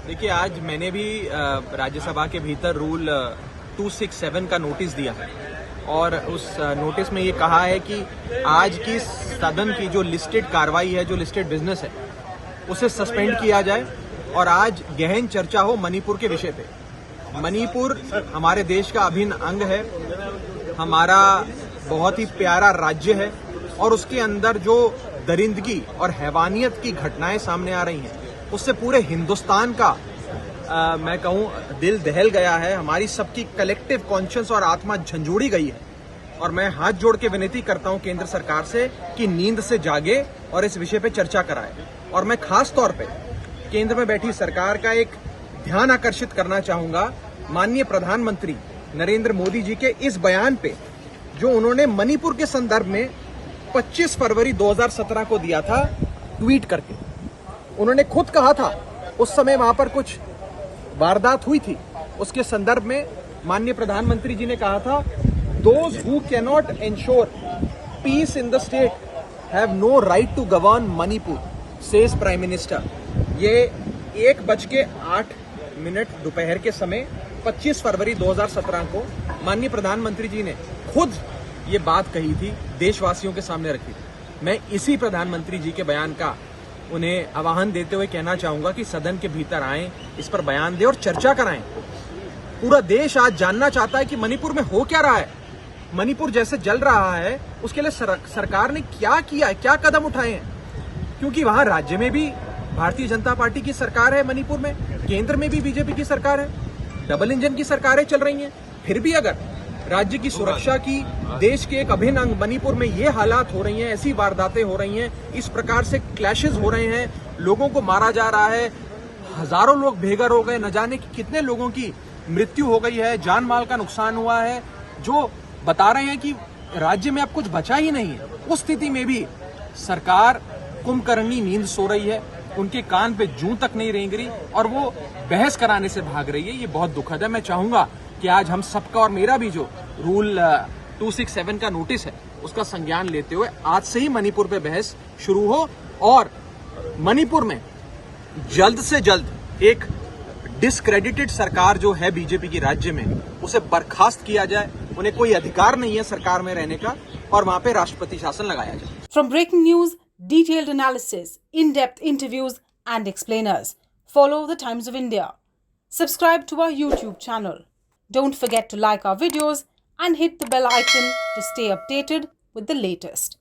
देखिए, आज मैंने भी राज्यसभा के भीतर रूल 267 का नोटिस दिया है और उस नोटिस में ये कहा है कि आज की सदन की जो लिस्टेड कार्रवाई है, जो लिस्टेड बिजनेस है, उसे सस्पेंड किया जाए और आज गहन चर्चा हो मणिपुर के विषय पे। मणिपुर हमारे देश का अभिन्न अंग है, हमारा बहुत ही प्यारा राज्य है और उसके अंदर जो दरिंदगी और हैवानियत की घटनाएं सामने आ रही हैं, उससे पूरे हिंदुस्तान का मैं कहूं दिल दहल गया है। हमारी सबकी कलेक्टिव कॉन्शियस और आत्मा झंझोड़ी गई है और मैं हाथ जोड़ के विनती करता हूं केंद्र सरकार से कि नींद से जागे और इस विषय पे चर्चा कराए। और मैं खास तौर पे केंद्र में बैठी सरकार का एक ध्यान आकर्षित करना चाहूंगा माननीय प्रधानमंत्री नरेंद्र मोदी जी के इस बयान पे, जो उन्होंने मणिपुर के संदर्भ में 25 फरवरी 2017 को दिया था ट्वीट करके। उन्होंने खुद कहा था, उस समय वहां पर कुछ वारदात हुई थी, उसके संदर्भ में माननीय प्रधानमंत्री जी ने कहा था, those who cannot ensure peace in the state have no right to govern Manipur, says prime minister. ये 1:08 दोपहर के समय 25 फरवरी 2017 को माननीय प्रधानमंत्री जी ने खुद ये बात कही थी, देशवासियों के सामने रखी थी। मैं इसी प्रधानमंत्री जी के बयान का उन्हें आह्वान देते हुए कहना चाहूंगा कि सदन के भीतर आएं, इस पर बयान दें और चर्चा कराएं। पूरा देश आज जानना चाहता है कि मणिपुर में हो क्या रहा है। मणिपुर जैसे जल रहा है, उसके लिए सरकार ने क्या किया है, क्या कदम उठाए हैं, क्योंकि वहां राज्य में भी भारतीय जनता पार्टी की सरकार है, मणिपुर में केंद्र में भी बीजेपी की सरकार है, डबल इंजन की सरकारें चल रही हैं। फिर भी अगर राज्य की सुरक्षा की, देश के एक अभिन्न अंग मणिपुर में ये हालात हो रही हैं, ऐसी वारदातें हो रही हैं, इस प्रकार से क्लैशेस हो रहे हैं, लोगों को मारा जा रहा है, हजारों लोग बेघर हो गए, न जाने कितने लोगों की मृत्यु हो गई है, जान माल का नुकसान हुआ है, जो बता रहे हैं कि राज्य में अब कुछ बचा ही नहीं है। उस स्थिति में भी सरकार कुंभकर्णी नींद सो रही है, उनके कान पे जूं तक नहीं रेंग रही और वो बहस कराने से भाग रही है। ये बहुत दुखद है। मैं चाहूंगा कि आज हम सबका और मेरा भी जो रूल 267 का नोटिस है, उसका संज्ञान लेते हुए आज से ही मणिपुर पे बहस शुरू हो और मणिपुर में जल्द से जल्द एक डिस्क्रेडिटेड सरकार जो है बीजेपी की राज्य में, उसे बर्खास्त किया जाए। उन्हें कोई अधिकार नहीं है सरकार में रहने का और वहां पे राष्ट्रपति शासन लगाया जाए। From breaking news, detailed analysis, in-depth interviews and explainers, follow the Times of India. Subscribe to our YouTube channel. Don't forget to like our videos and hit the bell icon to stay updated with the latest.